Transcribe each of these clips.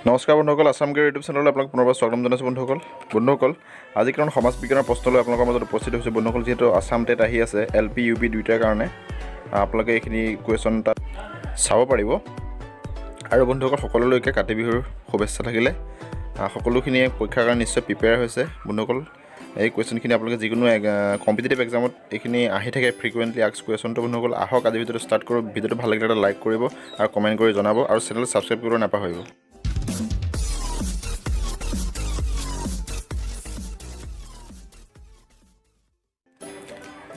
নমস্কাৰ বন্ধুসকল, আসাম গেৰ ইউটিউব চেনেললৈ আপোনাক পুনৰবাৰ স্বাগতম জনাইছোঁ বন্ধুসকল আজি কাৰণ সমাজ বিজ্ঞানৰ প্ৰশ্ন লৈ আপোনালোকৰ মাজত উপস্থিত হৈছোঁ বন্ধুসকল। যিহেতু আসাম টেট আহি আছে LP UP দুয়োটাৰ কাৰণে আপোনালোকে এইখিনি কুৱেশ্যন তাত চাব পাৰিব। আৰু বন্ধুসকল সকলোলৈকে কাতি বিহুৰ শুভেচ্ছা থাকিলে। সকলোখিনিয়ে পৰীক্ষাৰ কাৰণে নিশ্চয় প্ৰিপেয়াৰ হৈছে বন্ধুসকল। এই কুৱেশ্যনখিনি আপোনালোকে যিকোনো কম্পিটিটিভ এক্সামত এইখিনি আহি থাকে ফ্ৰিকুৱেণ্টলি আস্ক কুৱেশ্যনটো বন্ধুসকল। আহক আজি ভিডিঅ'টো ষ্টাৰ্ট কৰোঁ। ভিডিঅ'টো ভাল লাগিলে এটা লাইক কৰিব আৰু কমেণ্ট কৰি জনাব আৰু চেনেল ছাবস্ক্ৰাইব কৰিবলৈ নাপাহৰিব।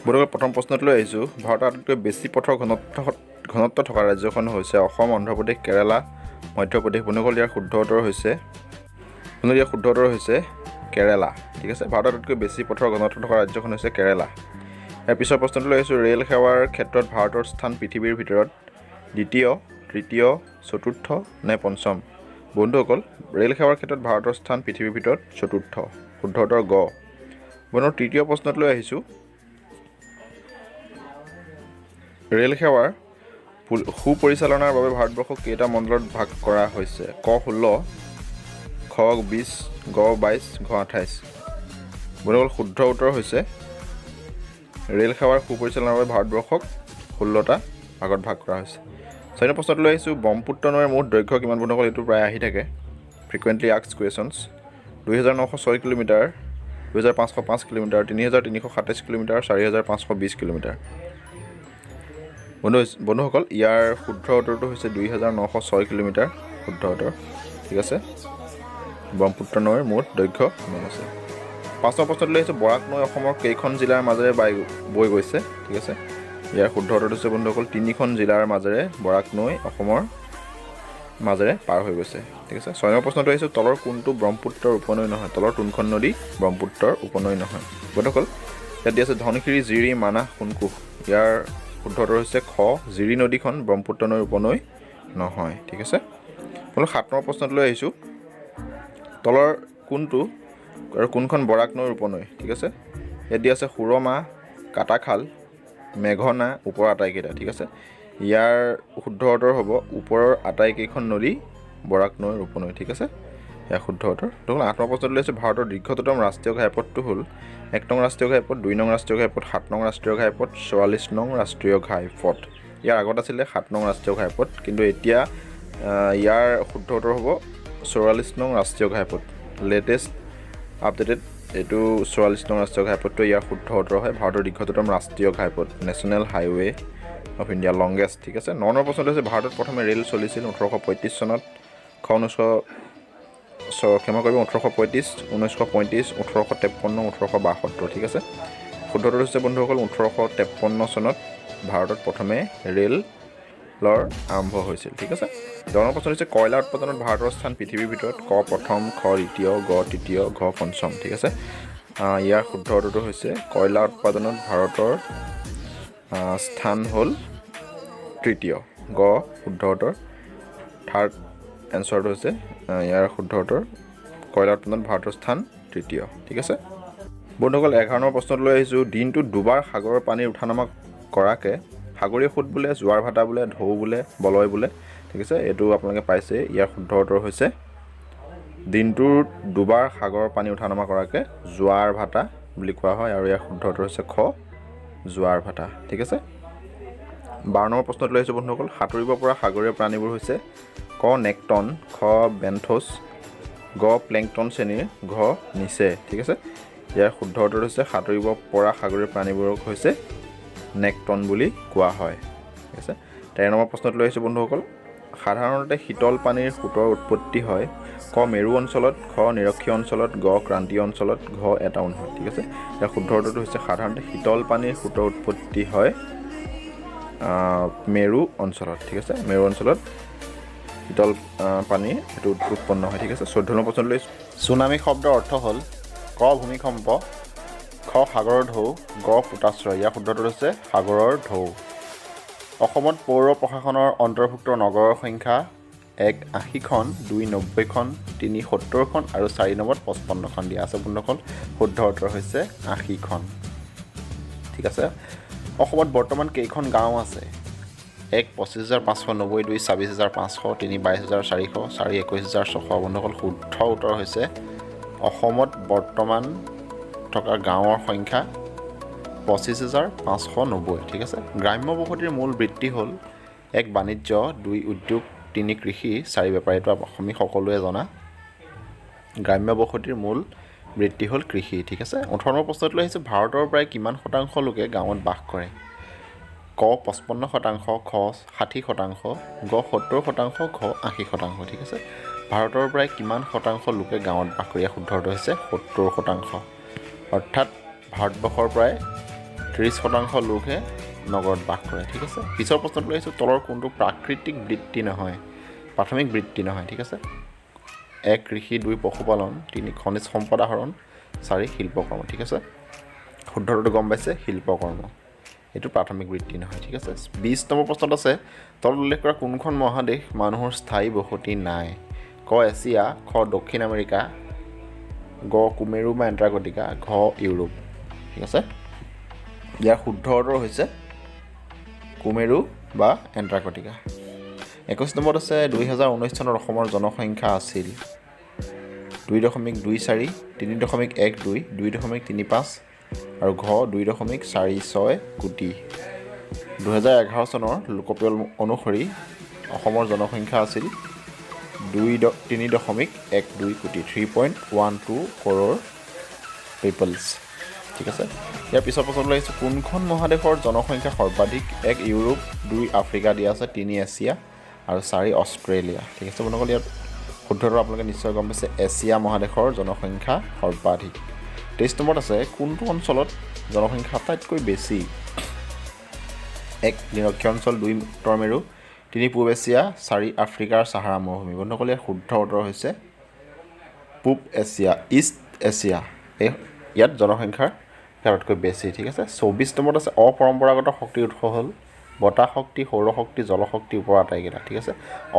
বন্ধুসকল প্ৰথম প্ৰশ্নটো লৈ আহিছোঁ। ভাৰতৰ আটাইতকৈ বেছি পথৰ ঘনত্ব থকা ৰাজ্যখন হৈছে অসম, অন্ধ্ৰপ্ৰদেশ, কেৰালা, মধ্যপ্ৰদেশ। বন্ধুসকল ইয়াৰ শুদ্ধ উত্তৰ হৈছে কেৰালা। ঠিক আছে, ভাৰতৰ আটাইতকৈ বেছি পথৰ ঘনত্ব থকা ৰাজ্যখন হৈছে কেৰালা। ইয়াৰ পিছৰ প্ৰশ্নটো লৈ আহিছোঁ। ৰেল সেৱাৰ ক্ষেত্ৰত ভাৰতৰ স্থান পৃথিৱীৰ ভিতৰত দ্বিতীয়, তৃতীয়, চতুৰ্থ নে পঞ্চম? বন্ধুসকল ৰেল সেৱাৰ ক্ষেত্ৰত ভাৰতৰ স্থান পৃথিৱীৰ ভিতৰত চতুৰ্থ। শুদ্ধ উত্তৰ গ। বন্ধুসকল তৃতীয় প্ৰশ্নটো লৈ আহিছোঁ। ৰেল সেৱাৰ সুপৰিচালনাৰ বাবে ভাৰতবৰ্ষক কেইটা মণ্ডলত ভাগ কৰা হৈছে? ক 16, খ 20, গ 22, ঘ 28। বন্ধুসকল শুদ্ধ উত্তৰ হৈছে ৰেল সেৱাৰ সুপৰিচালনাৰ বাবে ভাৰতবৰ্ষক 16টা ভাগত ভাগ কৰা হৈছে। 4 নম্বৰ প্ৰশ্নটো লৈ আহিছোঁ। ব্ৰহ্মপুত্ৰ নৈৰ মুঠ দৈৰ্ঘ্য কিমান? বন্ধুসকল এইটো প্ৰায় আহি থাকে frequently asked questions. 2906 kilometre, 2505 kilometre, 3327 kilometre, 4520 kilometre. বন্ধুসকল ইয়াৰ শুদ্ধ উত্তৰটো হৈছে 2906 কিলোমিটাৰ। শুদ্ধ উত্তৰ। ঠিক আছে, ব্ৰহ্মপুত্ৰ নৈৰ মুঠ দৈৰ্ঘ্য কিমান আছে? 5 নম্বৰ প্ৰশ্নটো লৈ আহিছোঁ। বৰাক নৈ অসমৰ কেইখন জিলাৰ মাজেৰে বৈ গৈছে? ঠিক আছে, ইয়াৰ শুদ্ধ উত্তৰটো হৈছে বন্ধুসকল 3খন জিলাৰ মাজেৰে বৰাক নৈ অসমৰ মাজেৰে পাৰ হৈ গৈছে। ঠিক আছে। 6 নম্বৰ প্ৰশ্নটো আহিছোঁ। তলৰ কোনটো ব্ৰহ্মপুত্ৰৰ উপনৈ নহয়? তলৰ কোনখন নদী ব্ৰহ্মপুত্ৰৰ উপনৈ নহয়? বন্ধুসকল ইয়াত দিয়া আছে ধনশিৰি, জিৰি, মানাহ, সোণকোষ। ইয়াৰ শুদ্ধ উত্তৰ হৈছে খ, জিৰি নদীখন ব্ৰহ্মপুত্ৰ নৈৰ উপনৈ নহয়। ঠিক আছে। 7 নম্বৰ প্ৰশ্নটো লৈ আহিছোঁ। তলৰ কোনটো আৰু কোনখন বৰাক নৈৰ উপনৈ? ঠিক আছে, ইয়াত দিয়া আছে সুৰমা, কাটাখাল, মেঘনা, ওপৰৰ আটাইকেইটা। ঠিক আছে, ইয়াৰ শুদ্ধ উত্তৰ হ'ব ওপৰৰ আটাইকেইখন নদী বৰাক নৈৰ উপনৈ। ঠিক আছে, ইয়াৰ শুদ্ধ উত্তৰ। 8 নম্বৰ প্ৰশ্নটো লৈ আহিছোঁ। ভাৰতৰ দীৰ্ঘতম ৰাষ্ট্ৰীয় ঘাইপথটো হ'ল 1 নং ৰাষ্ট্ৰীয় ঘাইপথ, 2 নং ৰাষ্ট্ৰীয় ঘাইপথ, 7 নং ৰাষ্ট্ৰীয় ঘাইপথ, 44 নং ৰাষ্ট্ৰীয় ঘাইপথ। ইয়াৰ আগত আছিলে 7 নং ৰাষ্ট্ৰীয় ঘাইপথ, কিন্তু এতিয়া ইয়াৰ শুদ্ধ উত্তৰ হ'ব 44 নং ৰাষ্ট্ৰীয় ঘাইপথ। লেটেষ্ট আপডেটেড এইটো 44 নং ৰাষ্ট্ৰীয় ঘাইপথটো ইয়াৰ শুদ্ধ উত্তৰ হয়। ভাৰতৰ দীৰ্ঘতম ৰাষ্ট্ৰীয় ঘাইপথ, national highway of India, longest. ঠিক আছে। 9 নম্বৰ প্ৰশ্নটো হৈছে। ভাৰতত প্ৰথমে ৰেল চলিছিল 1835 চনত। 1835, 1935, 1853, 1872। ঠিক আছে, শুদ্ধ উত্তৰ হৈছে বন্ধুসকল 1853 চনত ভাৰতত প্ৰথমে ৰেলৰ আৰম্ভ হৈছিল। ঠিক আছে। 10 নম্বৰ প্ৰশ্ন হৈছে। কয়লা উৎপাদনত ভাৰতৰ স্থান পৃথিৱীৰ ভিতৰত ক প্ৰথম, খ দ্বিতীয়, গ তৃতীয়, ঘ পঞ্চম। ঠিক আছে, ইয়াৰ শুদ্ধ উত্তৰটো হৈছে কয়লা উৎপাদনত ভাৰতৰ স্থান হ'ল তৃতীয়। গ শুদ্ধ উত্তৰ। থাৰ্ড এনচাৰটো হৈছে ইয়াৰ শুদ্ধ উত্তৰ কয়লা উৎপাদনত ভাৰতৰ স্থান তৃতীয়। ঠিক আছে। বন্ধুসকল 11 নম্বৰ প্ৰশ্নটো লৈ আহিছোঁ। দিনটোত দুবাৰ সাগৰৰ পানীৰ উঠা নমা কৰাকে সাগৰীয় সোঁত বোলে, জোৱাৰ ভাটা বোলে, ঢৌ বোলে, বলয় বোলে। ঠিক আছে, এইটো আপোনালোকে পাইছে। ইয়াৰ শুদ্ধ উত্তৰ হৈছে দিনটোত দুবাৰ সাগৰৰ পানী উঠা নমা কৰাকে জোৱাৰ ভাটা বুলি কোৱা হয়, আৰু ইয়াৰ শুদ্ধ উত্তৰ হৈছে খ, জোৱাৰ ভাটা। ঠিক আছে। 12 নম্বৰ প্ৰশ্নটো লৈ আহিছোঁ বন্ধুসকল। সাঁতুৰিব পৰা সাগৰীয় প্ৰাণীবোৰ হৈছে ক নেক্টন, খ বেন্থোছ, গ প্লেংকটন শ্ৰেণীৰ, ঘ নিচে। ঠিক আছে, ইয়াৰ শুদ্ধ উত্তৰ হৈছে সাঁতুৰিব পৰা সাগৰীয় প্ৰাণীবোৰক হৈছে নেক্টন বুলি কোৱা হয়। ঠিক আছে। 13 নম্বৰ প্ৰশ্নটো লৈ আহিছোঁ বন্ধুসকল। সাধাৰণতে শীতল পানীৰ সোঁতৰ উৎপত্তি হয় ক মেৰু অঞ্চলত, খ নিৰক্ষীয় অঞ্চলত, গ ক্ৰান্তীয় অঞ্চলত, ঘ এটা অঞ্চলত। ঠিক আছে, ইয়াৰ শুদ্ধ উত্তৰটো হৈছে সাধাৰণতে শীতল পানীৰ সোঁতৰ উৎপত্তি হয় মেৰু অঞ্চলত। ঠিক আছে, মেৰু অঞ্চলত শীতল পানীৰ এইটো উৎপন্ন হয়। ঠিক আছে। 14 নম্বৰ প্ৰশ্নটো লৈ চুনামি শব্দৰ অৰ্থ হ'ল ক ভূমিকম্প, খ সাগৰৰ ঢৌ, গ পোতাশ্ৰয়। ইয়াৰ শুদ্ধ উত্তৰ হৈছে সাগৰৰ ঢৌ। অসমত পৌৰ প্ৰশাসনৰ অন্তৰ্ভুক্ত নগৰৰ সংখ্যা 1 80খন, 2 90খন, 3 70খন আৰু 4 নম্বৰত 55খন দিয়া আছে বন্ধুসকল। শুদ্ধ উত্তৰ হৈছে 80খন। ঠিক আছে। অসমত বৰ্তমান কেইখন গাঁও আছে? 1 25,590, 2 26,500, 3 22,400, 4 21,600। বন্ধুসকল শুদ্ধ উত্তৰ হৈছে অসমত বৰ্তমান থকা গাঁৱৰ সংখ্যা 25,590। ঠিক আছে। গ্ৰাম্য বসতিৰ মূল বৃত্তি হ'ল 1 বাণিজ্য, 2 উদ্যোগ, 3 কৃষি, 4 বেপাৰ। এইটো আমি সকলোৱে জনা গ্ৰাম্য বসতিৰ মূল বৃত্তি হ'ল কৃষি। ঠিক আছে। 18 নম্বৰ প্ৰশ্নটো আহিছে ভাৰতৰ প্ৰায় কিমান শতাংশ লোকে গাঁৱত বাস কৰে? ক 55%, খ 60%, গ 70%, ঘ 80%। ঠিক আছে। ভাৰতৰ প্ৰায় কিমান শতাংশ লোকে গাঁৱত বাস কৰে? শুদ্ধ উত্তৰ হৈছে 70%। অৰ্থাৎ ভাৰতবৰ্ষৰ প্ৰায় 30% লোকহে নগৰত বাস কৰে। ঠিক আছে। পিছৰ প্ৰশ্নটো আহিছোঁ তলৰ কোনটো প্ৰাকৃতিক বৃত্তি নহয়? প্ৰাথমিক বৃত্তি নহয়। ঠিক আছে। 1 কৃষি, 2 পশুপালন, 3 খনিজ সম্পদ আহৰণ, 4 শিল্পকৰ্ম। ঠিক আছে। শুদ্ধ উত্তৰটো গম পাইছে শিল্পকৰ্ম। এইটো প্ৰাথমিক বৃত্তি নহয়। ঠিক আছে। 20 নম্বৰ প্ৰশ্নত আছে তলত উল্লেখ কৰা কোনখন মহাদেশ মানুহৰ স্থায়ী বসতি নাই? ক এছিয়া, খ দক্ষিণ আমেৰিকা, গ কুমেৰু বা এণ্টাৰ্কটিকা, ঘ ইউৰোপ। ঠিক আছে। ইয়াৰ শুদ্ধ উত্তৰ হৈছে কুমেৰু বা এণ্টাৰ্কটিকা। 21 নম্বৰত আছে 2019 চনত অসমৰ জনসংখ্যা আছিল 2.24, 3.12, 2.35 আৰু ঘ 2.46 কোটি। 2011 চনৰ লোকপিয়ল অনুসৰি অসমৰ জনসংখ্যা আছিল 3.12 কোটি, 3.12 crore পিপলছ। ঠিক আছে। ইয়াৰ পিছৰ প্ৰশ্নলৈ আহিছোঁ কোনখন মহাদেশৰ জনসংখ্যা সৰ্বাধিক? 1 ইউৰোপ, 2 আফ্ৰিকা দিয়া আছে, 3 এছিয়া আৰু 4 অষ্ট্ৰেলিয়া। ঠিক আছে বন্ধুসকল ইয়াত শুদ্ধ উত্তৰ আপোনালোকে নিশ্চয় গম পাইছে এছিয়া মহাদেশৰ জনসংখ্যা সৰ্বাধিক। 23 নম্বৰত আছে কোনটো অঞ্চলত জনসংখ্যা আটাইতকৈ বেছি? 1 নিৰক্ষীয় অঞ্চল, 2 উত্তৰ মেৰু, 3 পূব এছিয়া, 4 আফ্ৰিকাৰ চাহাৰা মৰুভূমি। বন্ধুসকল ইয়াৰ শুদ্ধ উত্তৰ হৈছে পূব এছিয়া, ইষ্ট এছিয়া। ইয়াত জনসংখ্যাৰ আটাইতকৈ বেছি। ঠিক আছে। 24 নম্বৰত আছে অপৰম্পৰাগত শক্তিৰ উৎস হ'ল বতাহ শক্তি, সৌৰশক্তি, জলশক্তি, ওপৰৰ আটাইকেইটা। ঠিক আছে।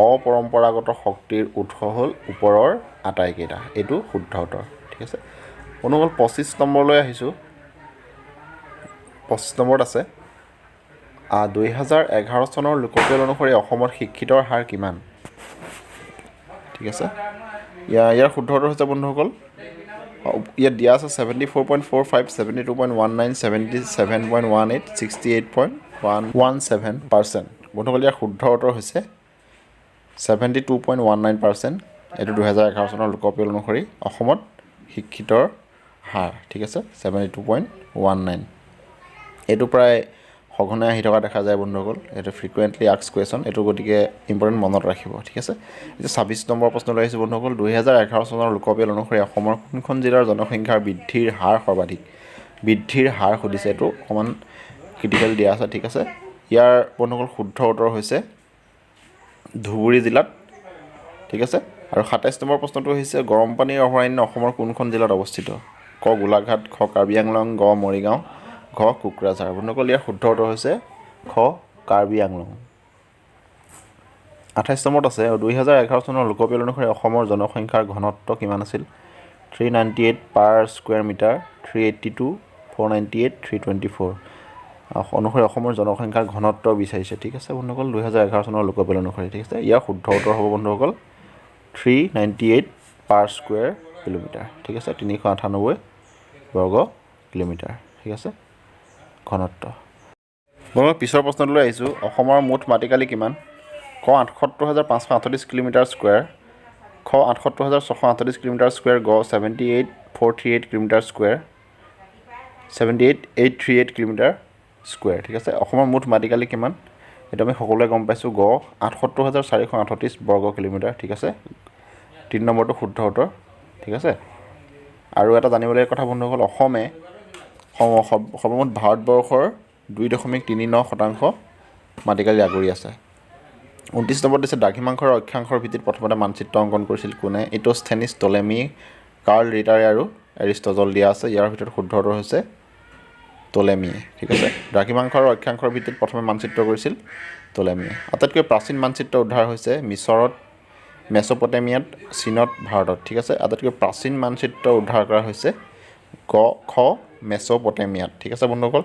অপৰম্পৰাগত শক্তিৰ উৎস হ'ল ওপৰৰ আটাইকেইটা। এইটো শুদ্ধ উত্তৰ। ঠিক আছে। বন্ধুসকল 25 নম্বৰলৈ আহিছোঁ। 25 নম্বৰত আছে 2011 চনৰ লোকপিয়ল অনুসৰি অসমত শিক্ষিতৰ হাৰ কিমান? ঠিক আছে। ইয়াৰ শুদ্ধ উত্তৰ হৈছে বন্ধুসকল ইয়াত দিয়া আছে 74.45, 72.19, 77.18, 68.117%। বন্ধুসকল ইয়াৰ শুদ্ধ উত্তৰ হৈছে 72.19%। এইটো 2011 চনৰ লোকপিয়ল অনুসৰি অসমত শিক্ষিতৰ হাৰ। ঠিক আছে। 72.19। এইটো প্ৰায় সঘনাই আহি থকা দেখা যায় বন্ধুসকল। এইটো ফ্ৰিকুৱেণ্টলি আস্ক কুৱেশ্যন। এইটো গতিকে ইম্পৰ্টেণ্ট মনত ৰাখিব। ঠিক আছে। এতিয়া 26 নম্বৰ প্ৰশ্নলৈ আহিছোঁ বন্ধুসকল 2011 চনৰ লোকপিয়ল অনুসৰি অসমৰ কোনখন জিলাৰ জনসংখ্যাৰ বৃদ্ধিৰ হাৰ সৰ্বাধিক? বৃদ্ধিৰ হাৰ সুধিছে। এইটো অকণমান ক্ৰিটিকেল দিয়া আছে। ঠিক আছে। ইয়াৰ বন্ধুসকল শুদ্ধ উত্তৰ হৈছে ধুবুৰী জিলাত। ঠিক আছে। আৰু 27 নম্বৰ প্ৰশ্নটো হৈছে গৰমপানীৰ অভয়াৰণ্য অসমৰ কোনখন জিলাত অৱস্থিত? ক গোলাঘাট, খ কাৰ্বি আংলং, গ মৰিগাঁও, ঘ কোকৰাঝাৰ। বন্ধুসকল ইয়াৰ শুদ্ধ উত্তৰ হৈছে খ কাৰ্বি আংলং। 28 নম্বৰত আছে 2011 চনৰ লোকপিয়ল অনুসৰি অসমৰ জনসংখ্যাৰ ঘনত্ব কিমান আছিল? 398 পাৰ স্কুৱেৰ মিটাৰ, 382, 498, 324 অনুসৰি অসমৰ জনসংখ্যাৰ ঘনত্ব বিচাৰিছে। ঠিক আছে বন্ধুসকল 2011 চনৰ লোকপিয়ল অনুসৰি। ঠিক আছে। ইয়াৰ শুদ্ধ উত্তৰ হ'ব বন্ধুসকল 398 পাৰ স্কুৱেৰ কিলোমিটাৰ। ঠিক আছে। 398 বৰ্গ কিলোমিটাৰ। ঠিক আছে ঘনত্ব। মই পিছৰ প্ৰশ্নটোলৈ আহিছোঁ অসমৰ মুঠ মাটিকালি কিমান? ক 78,538 কিলোমিটাৰ স্কুৱেৰ, খ 78,638 কিলোমিটাৰ স্কুৱেৰ, গ 78,438 কিলোমিটাৰ স্কুৱেৰ, 78,838 কিলোমিটাৰ স্কুৱেৰ। ঠিক আছে। অসমৰ মুঠ মাটিকালি কিমান? এইটো আমি সকলোৱে গম পাইছোঁ গ 78,438 বৰ্গ কিলোমিটাৰ। ঠিক আছে। 3 নম্বৰটো শুদ্ধ উত্তৰ। ঠিক আছে। আৰু এটা জানিবলগীয়া কথা বন্ধুসকল অসমে সৰ্বমুঠ ভাৰতবৰ্ষৰ 2.39% মাটিকালি আগুৰি আছে। 29 নম্বৰত দিছে দ্ৰাঘিমাংশ আৰু অক্ষাংশৰ ভিত্তিত প্ৰথমতে মানচিত্ৰ অংকন কৰিছিল কোনে? ইটোস্থেনিছ, টলেমি, কাৰ্ল ৰিটাৰে আৰু এৰিষ্টটল দিয়া আছে। ইয়াৰ ভিতৰত শুদ্ধ উত্তৰ হৈছে টলেমিয়ে। ঠিক আছে। দ্ৰাঘিমাংশ আৰু অক্ষাংশৰ ভিত্তিত প্ৰথমে মানচিত্ৰ কৰিছিল টলেমিয়ে। আটাইতকৈ প্ৰাচীন মানচিত্ৰ উদ্ধাৰ হৈছে মিছৰত, মেছ'পটেমিয়াত, চীনত, ভাৰতত। ঠিক আছে। আটাইতকৈ প্ৰাচীন মানচিত্ৰ উদ্ধাৰ কৰা হৈছে খ মেছ'পটেমিয়াত। ঠিক আছে বন্ধুসকল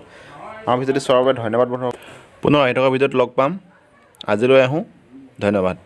আমাৰ ভিডিঅ'টো চোৱাৰ বাবে ধন্যবাদ বন্ধুসকল। পুনৰ আহি থকা ভিডিঅ'ত লগ পাম। আজিলৈ আহোঁ, ধন্যবাদ।